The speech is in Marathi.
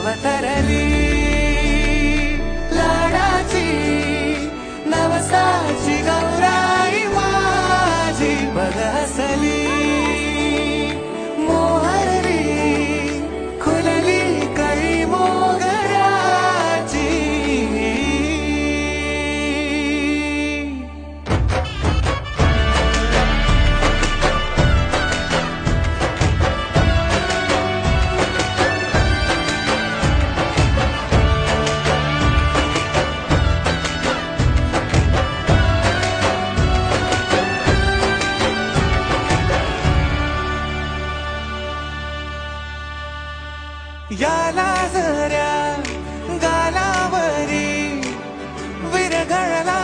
वतरली लाडाची नवसाची गौराई माझी बघ हसली मोहरली खुलली कळी मोगऱ्याची याला जऱ्या गालावरी विरघळला